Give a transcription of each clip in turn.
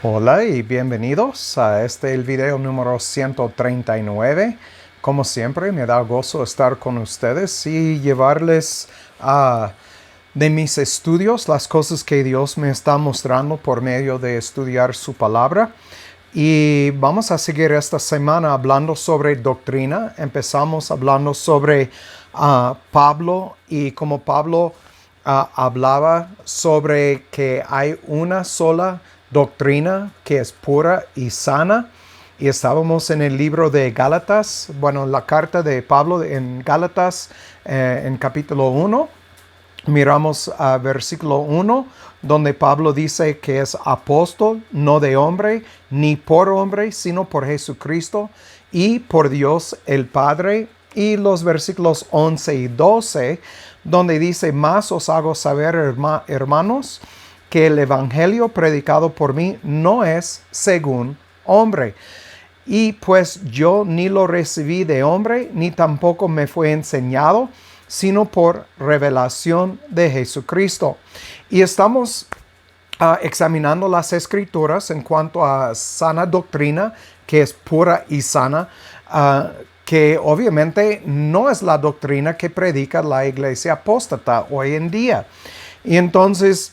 Hola y bienvenidos a el video número 139. Como siempre, me da gozo estar con ustedes y llevarles de mis estudios las cosas que Dios me está mostrando por medio de estudiar su palabra. Y vamos a seguir esta semana hablando sobre doctrina. Empezamos hablando sobre Pablo y cómo Pablo hablaba sobre que hay una sola doctrina que es pura y sana. Y estábamos en el libro de Gálatas, la carta de Pablo en Gálatas en capítulo 1. Miramos a versículo 1, donde Pablo dice que es apóstol, no de hombre, ni por hombre, sino por Jesucristo y por Dios el Padre. Y los versículos 11 y 12, donde dice, más os hago saber, hermanos, que el evangelio predicado por mí no es según hombre. Y pues yo ni lo recibí de hombre, ni tampoco me fue enseñado, sino por revelación de Jesucristo. Y estamos examinando las escrituras en cuanto a sana doctrina, que es pura y sana, que obviamente no es la doctrina que predica la iglesia apóstata hoy en día. Y entonces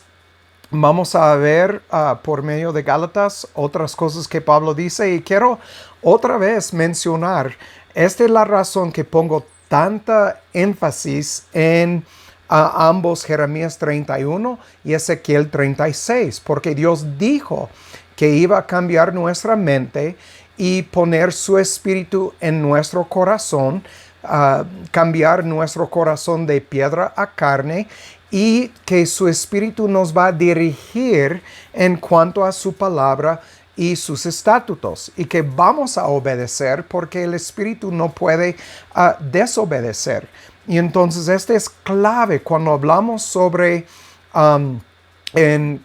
vamos a ver por medio de Gálatas otras cosas que Pablo dice, y quiero otra vez mencionar, esta es la razón que pongo tanta énfasis en ambos Jeremías 31 y Ezequiel 36, porque Dios dijo que iba a cambiar nuestra mente y poner su espíritu en nuestro corazón, cambiar nuestro corazón de piedra a carne, y que su espíritu nos va a dirigir en cuanto a su palabra y sus estatutos, y que vamos a obedecer porque el espíritu no puede desobedecer. Y entonces este es clave cuando hablamos sobre en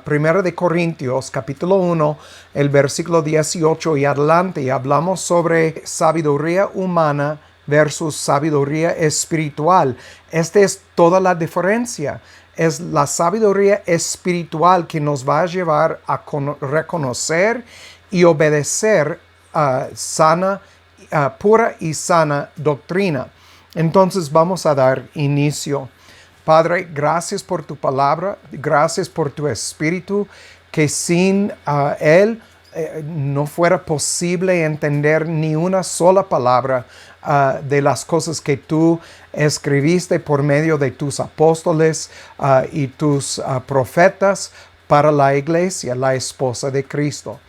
Primera de Corintios capítulo 1, el versículo 18 y adelante, y hablamos sobre sabiduría humana versus sabiduría espiritual. Esta es toda la diferencia. Es la sabiduría espiritual que nos va a llevar a reconocer y obedecer pura y sana doctrina. Entonces vamos a dar inicio. Padre, gracias por tu palabra, gracias por tu espíritu, que sin él no fuera posible entender ni una sola palabra de las cosas que tú escribiste por medio de tus apóstoles y tus profetas para la iglesia, la esposa de Cristo.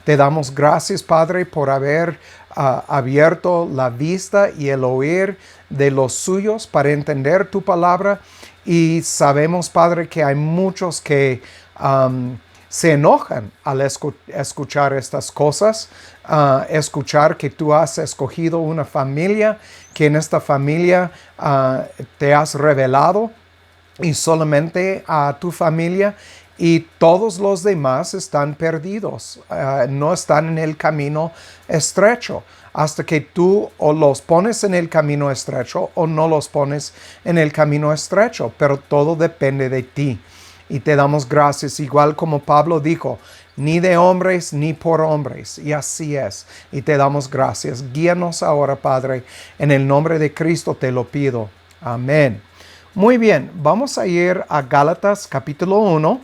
Te damos gracias, Padre, por haber abierto la vista y el oír de los suyos para entender tu palabra. Y sabemos, Padre, que hay muchos que se enojan al escuchar estas cosas, escuchar que tú has escogido una familia, que en esta familia te has revelado y solamente a tu familia, y todos los demás están perdidos, no están en el camino estrecho, hasta que tú o los pones en el camino estrecho o no los pones en el camino estrecho, pero todo depende de ti. Y te damos gracias, igual como Pablo dijo, ni de hombres ni por hombres, y así es. Y te damos gracias. Guíanos ahora, Padre, en el nombre de Cristo te lo pido. Amén. Muy bien, vamos a ir a Gálatas capítulo 1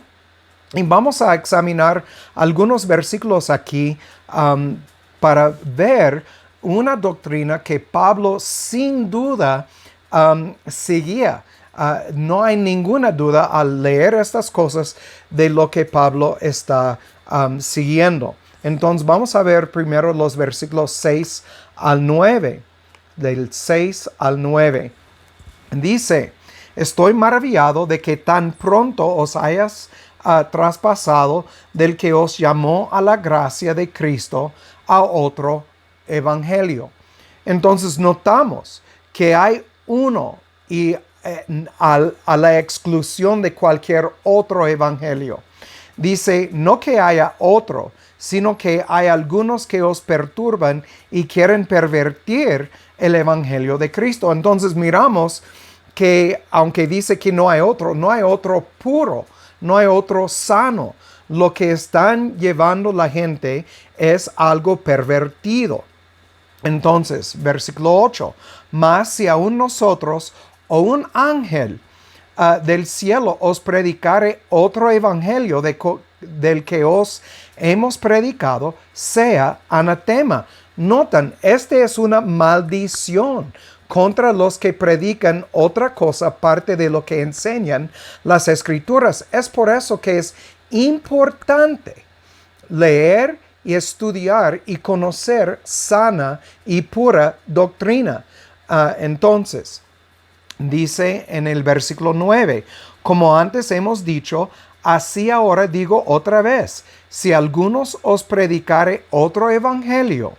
y vamos a examinar algunos versículos aquí para ver una doctrina que Pablo sin duda seguía. No hay ninguna duda al leer estas cosas de lo que Pablo está siguiendo. Entonces vamos a ver primero los versículos 6 al 9. Del 6 al 9. Dice, estoy maravillado de que tan pronto os hayas traspasado del que os llamó a la gracia de Cristo a otro evangelio. Entonces notamos que hay uno y a la exclusión de cualquier otro evangelio. Dice, no que haya otro, sino que hay algunos que os perturban y quieren pervertir el evangelio de Cristo. Entonces miramos que aunque dice que no hay otro puro, no hay otro sano, lo que están llevando la gente es algo pervertido. Entonces, versículo 8, mas si aún nosotros o un ángel del cielo os predicare otro evangelio del que os hemos predicado, sea anatema. Notan, este es una maldición contra los que predican otra cosa aparte de lo que enseñan las escrituras. Es por eso que es importante leer y estudiar y conocer sana y pura doctrina. Entonces, dice en el versículo 9, como antes hemos dicho, así ahora digo otra vez, si algunos os predicare otro evangelio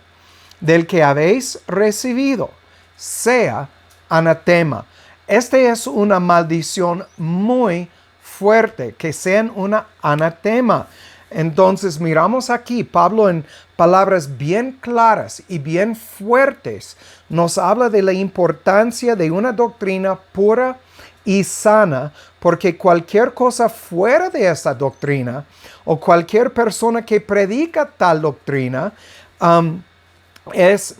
del que habéis recibido, sea anatema. Esta es una maldición muy fuerte, que sean una anatema. Entonces miramos aquí, Pablo en palabras bien claras y bien fuertes nos habla de la importancia de una doctrina pura y sana, porque cualquier cosa fuera de esa doctrina o cualquier persona que predica tal doctrina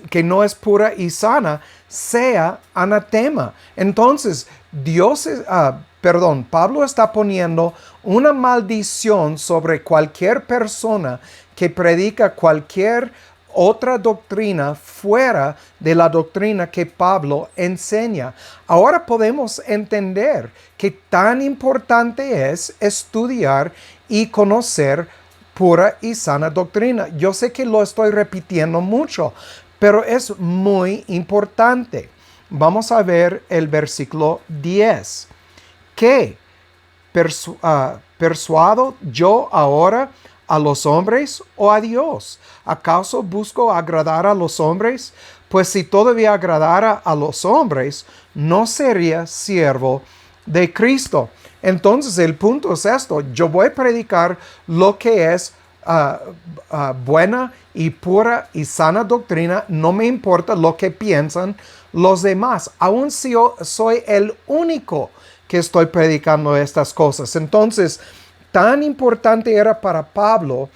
que no es pura y sana, sea anatema. Entonces, Pablo está poniendo una maldición sobre cualquier persona que predica cualquier otra doctrina fuera de la doctrina que Pablo enseña. Ahora podemos entender que tan importante es estudiar y conocer pura y sana doctrina. Yo sé que lo estoy repitiendo mucho, pero es muy importante. Vamos a ver el versículo 10. ¿Qué? ¿Persuado yo ahora a los hombres o a Dios? ¿Acaso busco agradar a los hombres? Pues si todavía agradara a los hombres, no sería siervo de Cristo. Entonces el punto es esto: yo voy a predicar lo que es buena y pura y sana doctrina. No me importa lo que piensan los demás, aun si yo soy el único que estoy predicando estas cosas. Entonces, tan importante era para Pablo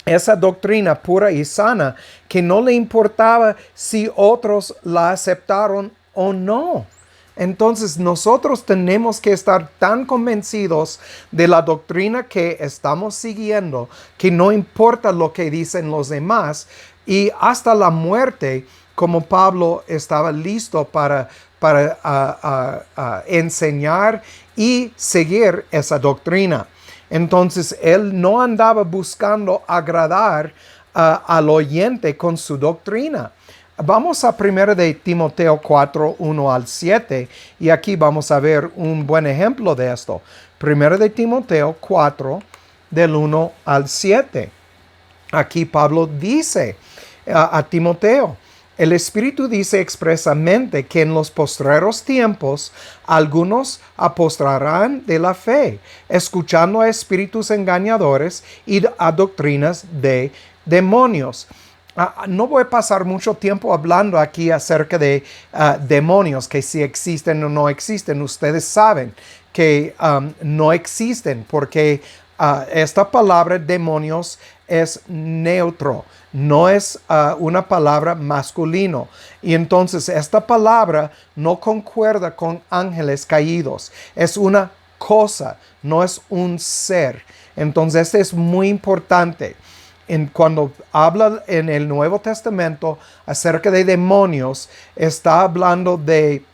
esa doctrina pura y sana, que no le importaba si otros la aceptaron o no. Entonces nosotros tenemos que estar tan convencidos de la doctrina que estamos siguiendo, que no importa lo que dicen los demás, y hasta la muerte, como Pablo estaba listo para enseñar y seguir esa doctrina. Entonces él no andaba buscando agradar al oyente con su doctrina. Vamos a 1 de Timoteo 4, 1 al 7, y aquí vamos a ver un buen ejemplo de esto. 1 de Timoteo 4, del 1 al 7. Aquí Pablo dice a Timoteo: el Espíritu dice expresamente que en los postreros tiempos algunos apostrarán de la fe, escuchando a espíritus engañadores y a doctrinas de demonios. No voy a pasar mucho tiempo hablando aquí acerca de demonios, que si existen o no existen. Ustedes saben que no existen, porque esta palabra demonios es neutro, no es una palabra masculino. Y entonces esta palabra no concuerda con ángeles caídos. Es una cosa, no es un ser. Entonces esto es muy importante. Cuando habla en el Nuevo Testamento acerca de demonios, está hablando de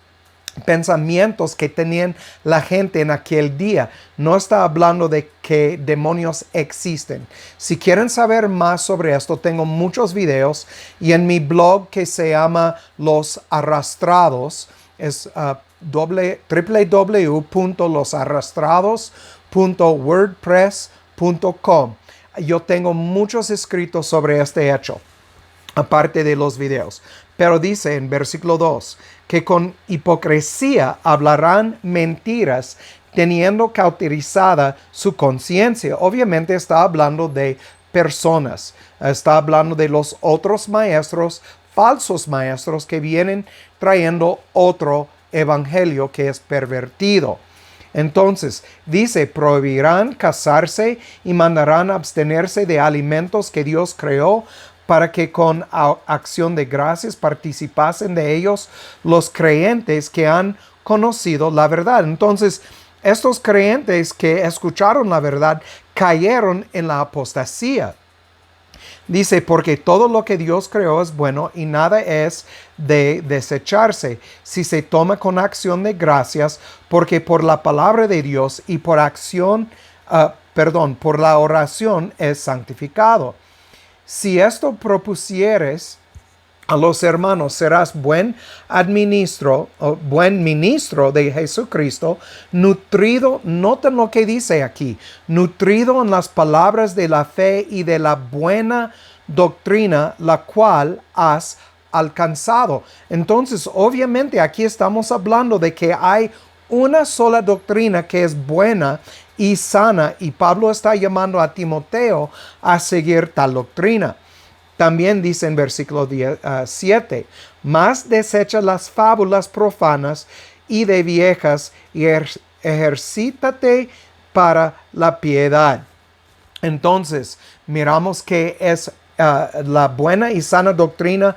pensamientos que tenían la gente en aquel día. No está hablando de que demonios existen. Si quieren saber más sobre esto, tengo muchos videos, y en mi blog que se llama Los Arrastrados, es www.losarrastrados.wordpress.com. Yo tengo muchos escritos sobre este hecho, aparte de los videos. Pero dice en versículo 2, que con hipocresía hablarán mentiras, teniendo cauterizada su conciencia. Obviamente está hablando de personas. Está hablando de los otros maestros, falsos maestros, que vienen trayendo otro evangelio que es pervertido. Entonces, dice, prohibirán casarse y mandarán abstenerse de alimentos que Dios creó para que con acción de gracias participasen de ellos los creyentes que han conocido la verdad. Entonces, estos creyentes que escucharon la verdad cayeron en la apostasía. Dice, porque todo lo que Dios creó es bueno y nada es de desecharse si se toma con acción de gracias, porque por la palabra de Dios y por por la oración es santificado. Si esto propusieres a los hermanos, serás buen ministro de Jesucristo, nutrido, noten lo que dice aquí, nutrido en las palabras de la fe y de la buena doctrina, la cual has alcanzado. Entonces, obviamente, aquí estamos hablando de que hay una sola doctrina que es buena y sana, y Pablo está llamando a Timoteo a seguir tal doctrina. También dice en versículo 7, más desecha las fábulas profanas y de viejas y ejercítate para la piedad. Entonces, miramos que es la buena y sana doctrina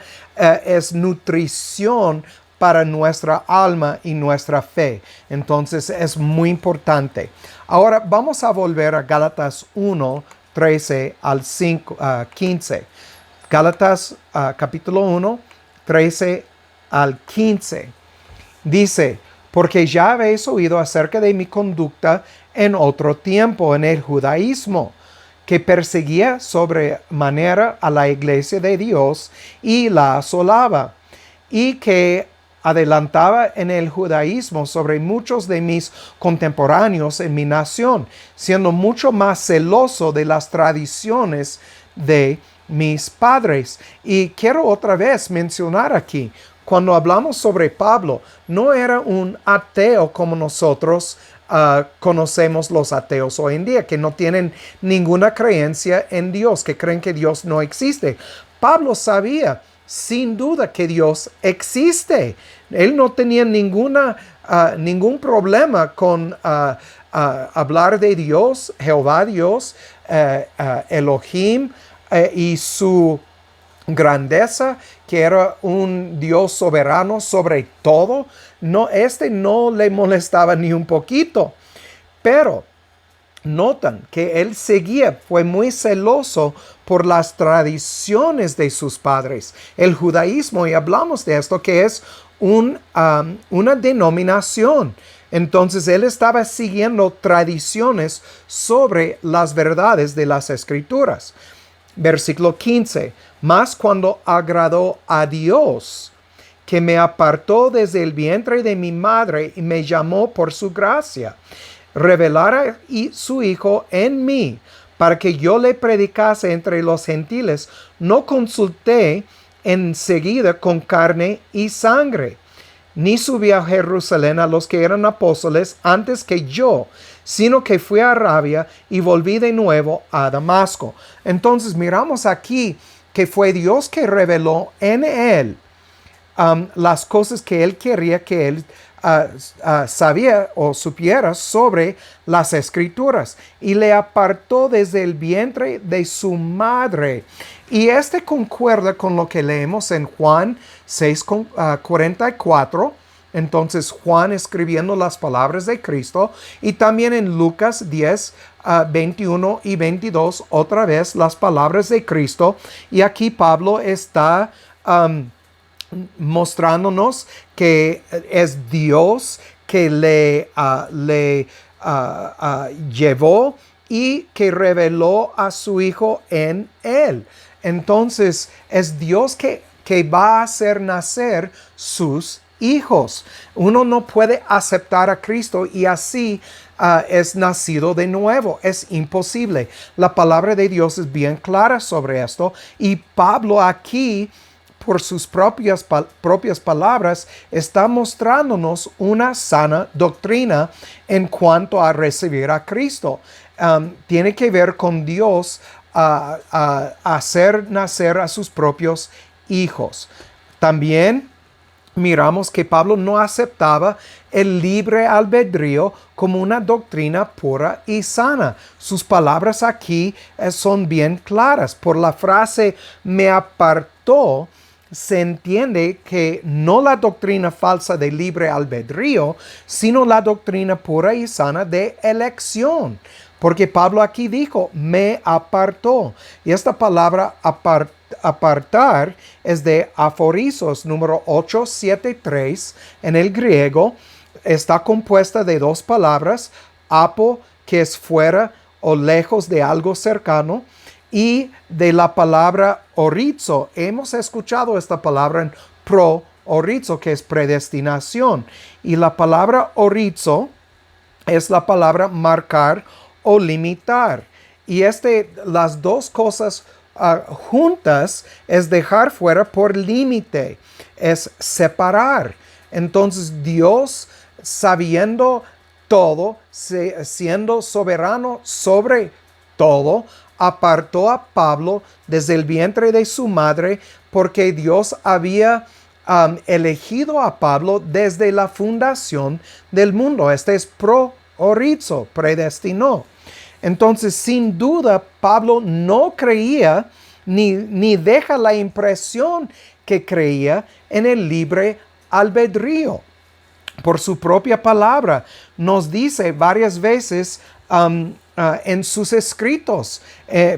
es nutrición para nuestra alma y nuestra fe. Entonces, es muy importante. Ahora, vamos a volver a Gálatas 1, 13 al 15. Gálatas capítulo 1, 13 al 15. Dice, porque ya habéis oído acerca de mi conducta en otro tiempo en el judaísmo, que perseguía sobremanera a la iglesia de Dios y la asolaba, y que adelantaba en el judaísmo sobre muchos de mis contemporáneos en mi nación, siendo mucho más celoso de las tradiciones de mis padres. Y quiero otra vez mencionar aquí, cuando hablamos sobre Pablo, no era un ateo como nosotros conocemos los ateos hoy en día, que no tienen ninguna creencia en Dios, que creen que Dios no existe. Pablo sabía sin duda que Dios existe. Él no tenía ningún problema con hablar de Dios, Jehová Dios, Elohim, y su grandeza, que era un Dios soberano sobre todo. No le molestaba ni un poquito. Pero notan que él fue muy celoso por las tradiciones de sus padres. El judaísmo, y hablamos de esto, que es una denominación. Entonces él estaba siguiendo tradiciones sobre las verdades de las Escrituras. Versículo 15. Mas cuando agradó a Dios, que me apartó desde el vientre de mi madre y me llamó por su gracia, revelara su Hijo en mí, para que yo le predicase entre los gentiles, no consulté enseguida con carne y sangre, ni subí a Jerusalén a los que eran apóstoles antes que yo, sino que fui a Arabia y volví de nuevo a Damasco. Entonces miramos aquí que fue Dios que reveló en él las cosas que él quería que él sabía o supiera sobre las Escrituras, y le apartó desde el vientre de su madre. Y concuerda con lo que leemos en Juan 6:44. Entonces Juan escribiendo las palabras de Cristo, y también en Lucas 10, 21 y 22, otra vez las palabras de Cristo. Y aquí Pablo está mostrándonos que es Dios que le llevó y que reveló a su Hijo en él. Entonces es Dios que va a hacer nacer sus hijos. Uno no puede aceptar a Cristo y así es nacido de nuevo. Es imposible. La palabra de Dios es bien clara sobre esto, y Pablo aquí, por sus propias palabras, está mostrándonos una sana doctrina en cuanto a recibir a Cristo. Tiene que ver con Dios hacer nacer a sus propios hijos. También miramos que Pablo no aceptaba el libre albedrío como una doctrina pura y sana. Sus palabras aquí son bien claras. Por la frase me apartó, se entiende que no la doctrina falsa de libre albedrío, sino la doctrina pura y sana de elección. Porque Pablo aquí dijo, me apartó. Y esta palabra apartar es de aforizos número 873 en el griego. Está compuesta de dos palabras, apo, que es fuera o lejos de algo cercano, y de la palabra orizo. Hemos escuchado esta palabra en orizo, que es predestinación. Y la palabra orizo es la palabra marcar o limitar. Y las dos cosas juntas es dejar fuera por límite, es separar. Entonces Dios, sabiendo todo, siendo soberano sobre todo, apartó a Pablo desde el vientre de su madre, porque Dios había elegido a Pablo desde la fundación del mundo. Este es orizo, predestinó. Entonces, sin duda, Pablo no creía ni deja la impresión que creía en el libre albedrío. Por su propia palabra, nos dice varias veces en sus escritos.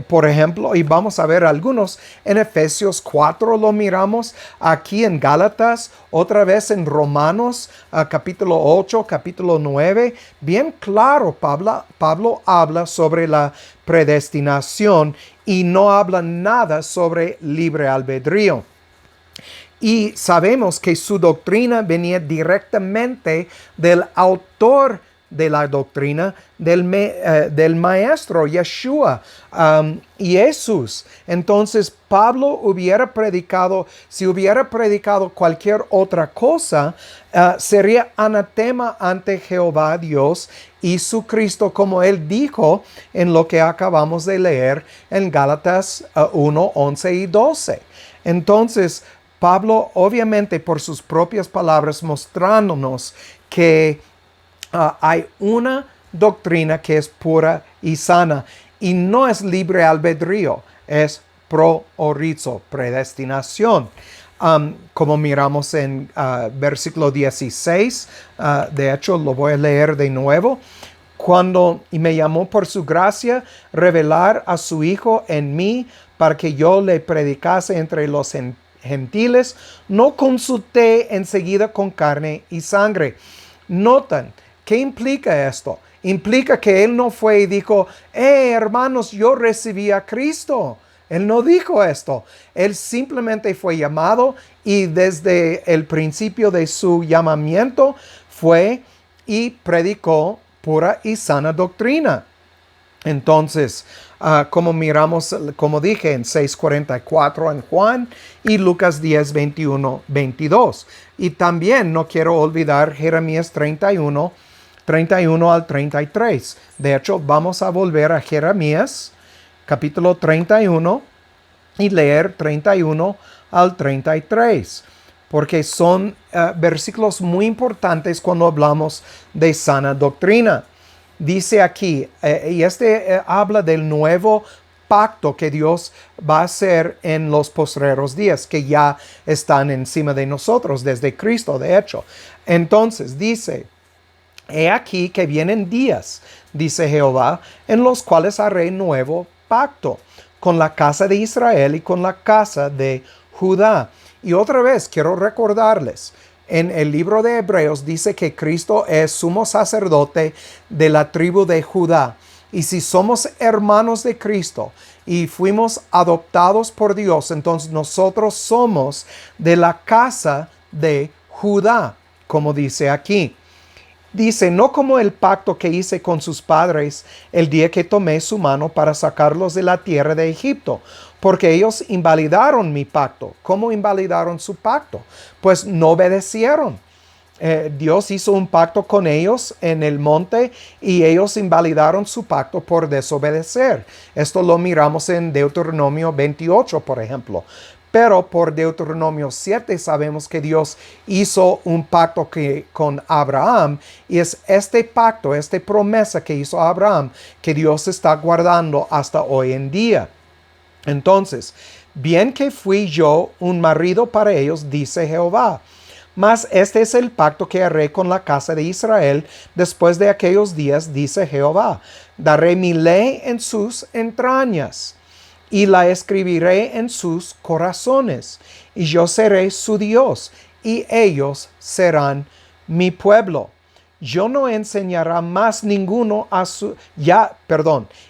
Por ejemplo, y vamos a ver algunos, en Efesios 4 lo miramos, aquí en Gálatas, otra vez en Romanos, capítulo 8, capítulo 9. Bien claro, Pablo habla sobre la predestinación y no habla nada sobre libre albedrío. Y sabemos que su doctrina venía directamente del autor de la doctrina, del maestro Yeshua y Jesús. Entonces Pablo si hubiera predicado cualquier otra cosa, sería anatema ante Jehová Dios y su Cristo, como él dijo en lo que acabamos de leer en Gálatas 1, 11 y 12. Entonces Pablo, obviamente por sus propias palabras, mostrándonos que hay una doctrina que es pura y sana y no es libre albedrío, es orizo, predestinación. Como miramos en versículo 16, de hecho lo voy a leer de nuevo. Y me llamó por su gracia revelar a su Hijo en mí para que yo le predicase entre los gentiles, no consulté enseguida con carne y sangre. Notan, ¿qué implica esto? Implica que él no fue y dijo, hermanos, yo recibí a Cristo. Él no dijo esto. Él simplemente fue llamado y desde el principio de su llamamiento fue y predicó pura y sana doctrina. Entonces, como miramos, como dije, en 6:44 en Juan y Lucas 10, 21, 22. Y también no quiero olvidar Jeremías 31 al 33. De hecho, vamos a volver a Jeremías, capítulo 31, y leer 31 al 33. Porque son versículos muy importantes cuando hablamos de sana doctrina. Dice aquí, y habla del nuevo pacto que Dios va a hacer en los postreros días, que ya están encima de nosotros desde Cristo, de hecho. Entonces dice, he aquí que vienen días, dice Jehová, en los cuales haré nuevo pacto con la casa de Israel y con la casa de Judá. Y otra vez quiero recordarles, en el libro de Hebreos dice que Cristo es sumo sacerdote de la tribu de Judá. Y si somos hermanos de Cristo y fuimos adoptados por Dios, entonces nosotros somos de la casa de Judá, como dice aquí. Dice, no como el pacto que hice con sus padres el día que tomé su mano para sacarlos de la tierra de Egipto, porque ellos invalidaron mi pacto. ¿Cómo invalidaron su pacto? Pues no obedecieron. Dios hizo un pacto con ellos en el monte y ellos invalidaron su pacto por desobedecer. Esto lo miramos en Deuteronomio 28, por ejemplo. Pero por Deuteronomio 7 sabemos que Dios hizo un pacto con Abraham, y es este pacto, esta promesa que hizo Abraham, que Dios está guardando hasta hoy en día. Entonces, bien que fui yo un marido para ellos, dice Jehová. Mas este es el pacto que haré con la casa de Israel después de aquellos días, dice Jehová. Daré mi ley en sus entrañas y la escribiré en sus corazones, y yo seré su Dios, y ellos serán mi pueblo. Yo no enseñará más ninguno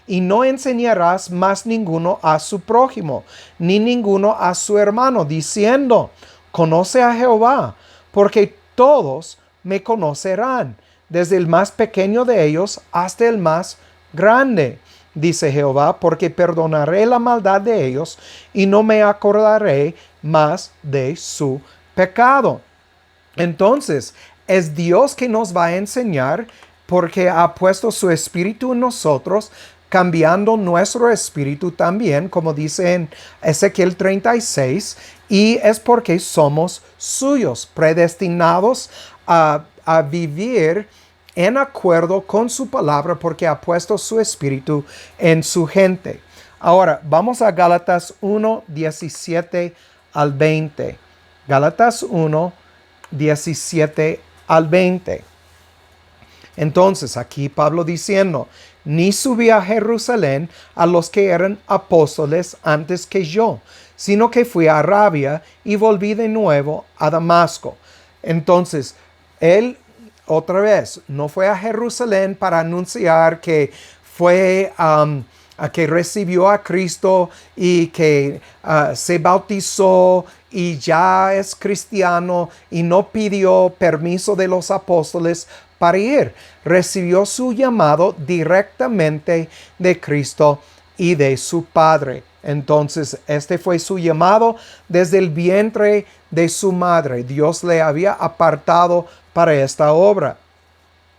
y no enseñarás más ninguno a su prójimo, ni ninguno a su hermano, diciendo, conoce a Jehová, porque todos me conocerán, desde el más pequeño de ellos hasta el más grande, dice Jehová, porque perdonaré la maldad de ellos y no me acordaré más de su pecado. Entonces, es Dios que nos va a enseñar, porque ha puesto su espíritu en nosotros, cambiando nuestro espíritu también, como dice en Ezequiel 36, y es porque somos suyos, predestinados a vivir en acuerdo con su palabra, porque ha puesto su espíritu en su gente. Ahora, vamos a Gálatas 1, 17 al 20. Gálatas 1, 17 al 20. Entonces, aquí Pablo diciendo, ni subí a Jerusalén a los que eran apóstoles antes que yo, sino que fui a Arabia y volví de nuevo a Damasco. Entonces, él otra vez no fue a Jerusalén para anunciar que fue a que recibió a Cristo y que se bautizó y ya es cristiano y no pidió permiso de los apóstoles para ir. Recibió su llamado directamente de Cristo y de su Padre. Entonces, este fue su llamado desde el vientre de su madre. Dios le había apartado para esta obra.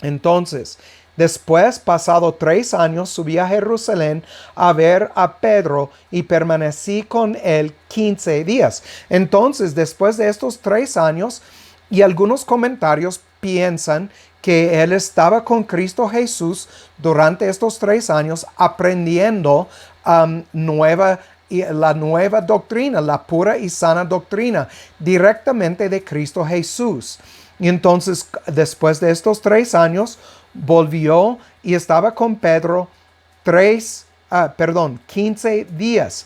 Entonces, después, pasado 3 años, subí a Jerusalén a ver a Pedro y permanecí con él 15 días. Entonces, después de estos 3 años, y algunos comentarios piensan que él estaba con Cristo Jesús durante estos 3 años aprendiendo la nueva doctrina, la pura y sana doctrina, directamente de Cristo Jesús. Y entonces, después de estos 3 años, volvió y estaba con Pedro 15 días.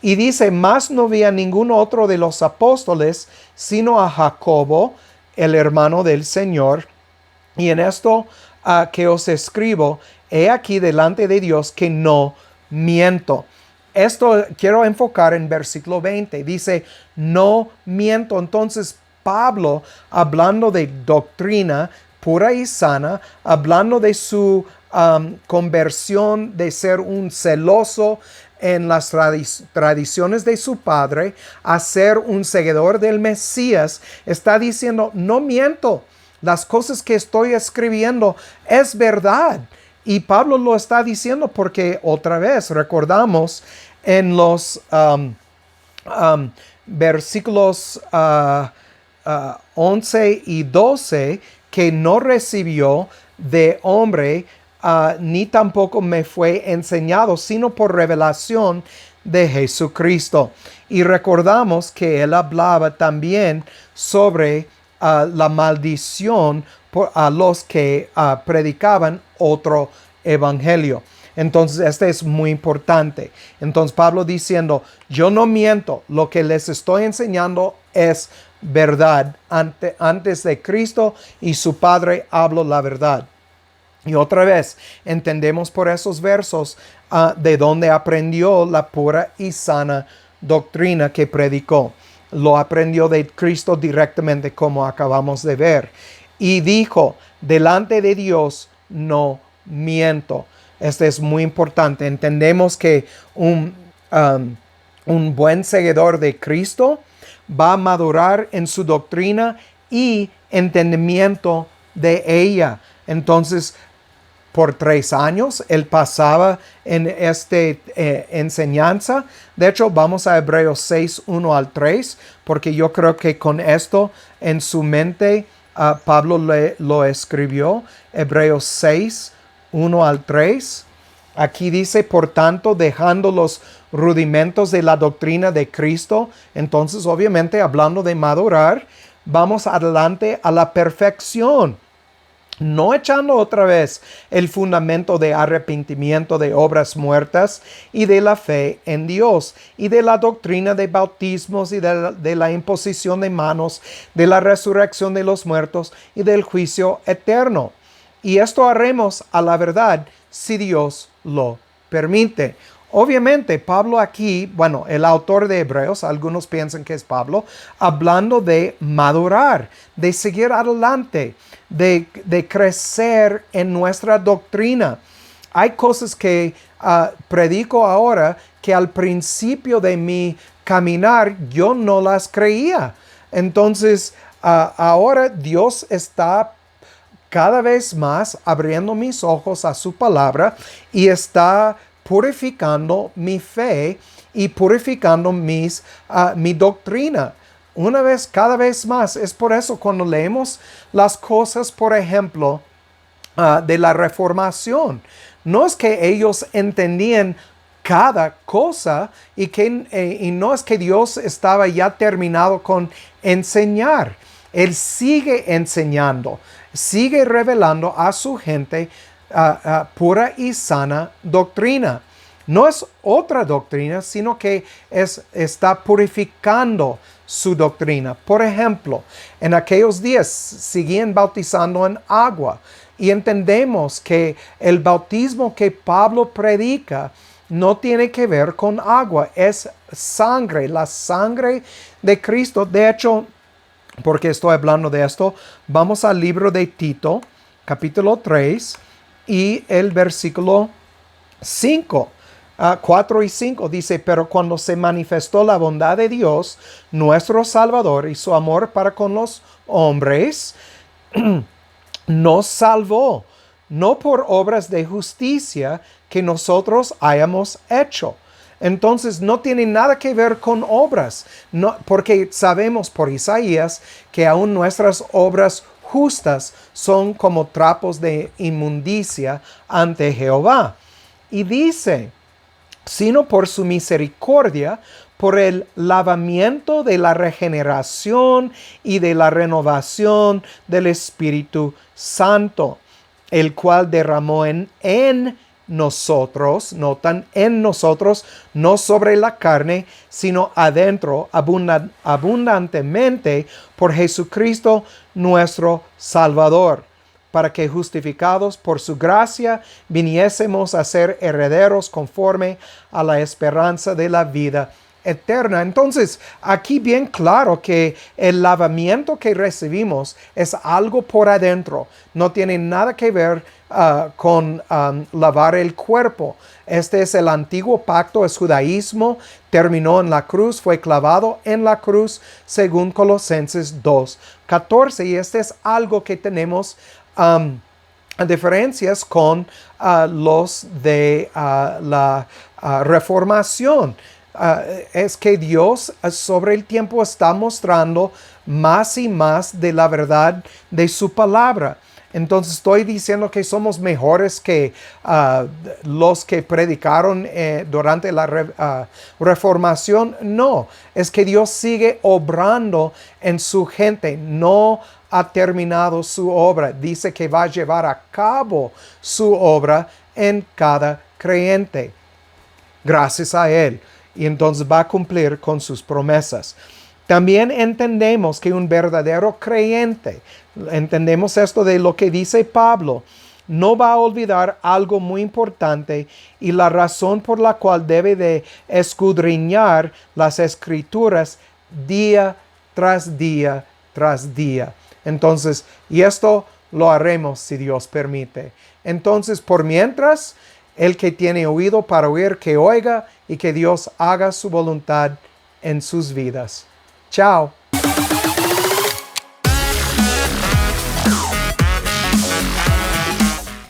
Y dice, más no vi a ningún otro de los apóstoles, sino a Jacobo, el hermano del Señor. Y en esto que os escribo, he aquí delante de Dios que no miento. Esto quiero enfocar en versículo 20. Dice, no miento. Entonces, Pablo, hablando de doctrina pura y sana, hablando de su conversión de ser un celoso en las tradiciones de su padre a ser un seguidor del Mesías, está diciendo, no miento, las cosas que estoy escribiendo es verdad. Y Pablo lo está diciendo porque otra vez recordamos en los versículos 11 y 12 que no recibió de hombre, ni tampoco me fue enseñado, sino por revelación de Jesucristo. Y recordamos que él hablaba también sobre la maldición a los que predicaban otro evangelio. Entonces, este es muy importante. Entonces, Pablo diciendo, yo no miento, lo que les estoy enseñando es verdad. Antes de Cristo y su Padre hablo la verdad. Y otra vez, entendemos por esos versos de donde aprendió la pura y sana doctrina que predicó. Lo aprendió de Cristo directamente, como acabamos de ver. Y dijo, delante de Dios no miento. Este es muy importante. Entendemos que un buen seguidor de Cristo va a madurar en su doctrina y entendimiento de ella. Entonces, por 3 años. Él pasaba en esta enseñanza. De hecho, vamos a Hebreos 6, 1 al 3, porque yo creo que con esto en su mente Pablo lo escribió. Hebreos 6, 1 al 3. Aquí dice, por tanto, dejando los rudimentos de la doctrina de Cristo, entonces obviamente hablando de madurar, vamos adelante a la perfección, no echando otra vez el fundamento de arrepentimiento de obras muertas y de la fe en Dios y de la doctrina de bautismos y de la imposición de manos, de la resurrección de los muertos y del juicio eterno. Y esto haremos a la verdad si Dios lo permite. Obviamente, Pablo aquí, bueno, el autor de Hebreos, algunos piensan que es Pablo, hablando de madurar, de seguir adelante, de crecer en nuestra doctrina. Hay cosas que predico ahora que al principio de mi caminar yo no las creía. Entonces, ahora Dios está cada vez más abriendo mis ojos a su palabra y está purificando mi fe y purificando mi doctrina. Cada vez más. Es por eso cuando leemos las cosas, por ejemplo, de la Reformación, no es que ellos entendían cada cosa y no es que Dios estaba ya terminado con enseñar. Él sigue enseñando, sigue revelando a su gente pura y sana doctrina. No es otra doctrina, sino que está purificando su doctrina. Por ejemplo, en aquellos días seguían bautizando en agua y entendemos que el bautismo que Pablo predica no tiene que ver con agua, es sangre, la sangre de Cristo. De hecho, porque estoy hablando de esto, vamos al libro de Tito, capítulo 3, y el versículo 5, 4 y 5 dice, pero cuando se manifestó la bondad de Dios, nuestro Salvador, y su amor para con los hombres, nos salvó, no por obras de justicia que nosotros hayamos hecho. Entonces no tiene nada que ver con obras, no, porque sabemos por Isaías que aún nuestras obras justas son como trapos de inmundicia ante Jehová. Y dice, sino por su misericordia, por el lavamiento de la regeneración y de la renovación del Espíritu Santo, el cual derramó en nosotros, notan, en nosotros, no sobre la carne, sino adentro, abundantemente por Jesucristo nuestro Salvador, para que justificados por su gracia viniésemos a ser herederos conforme a la esperanza de la vida eterna. Entonces, aquí bien claro que el lavamiento que recibimos es algo por adentro. No tiene nada que ver con lavar el cuerpo. Este es el antiguo pacto, es judaísmo, terminó en la cruz, fue clavado en la cruz, según Colosenses 2:14. Y este es algo que tenemos diferencias con los de la Reformación. Es que Dios sobre el tiempo está mostrando más y más de la verdad de su palabra. Entonces estoy diciendo que somos mejores que los que predicaron durante la Reformación. No, es que Dios sigue obrando en su gente. No ha terminado su obra. Dice que va a llevar a cabo su obra en cada creyente. Gracias a Él. Y entonces va a cumplir con sus promesas. También entendemos que un verdadero creyente, entendemos esto de lo que dice Pablo, no va a olvidar algo muy importante y la razón por la cual debe de escudriñar las escrituras día tras día tras día. Entonces, y esto lo haremos si Dios permite. Entonces, por mientras, el que tiene oído para oír, que oiga y que Dios haga su voluntad en sus vidas. Chao.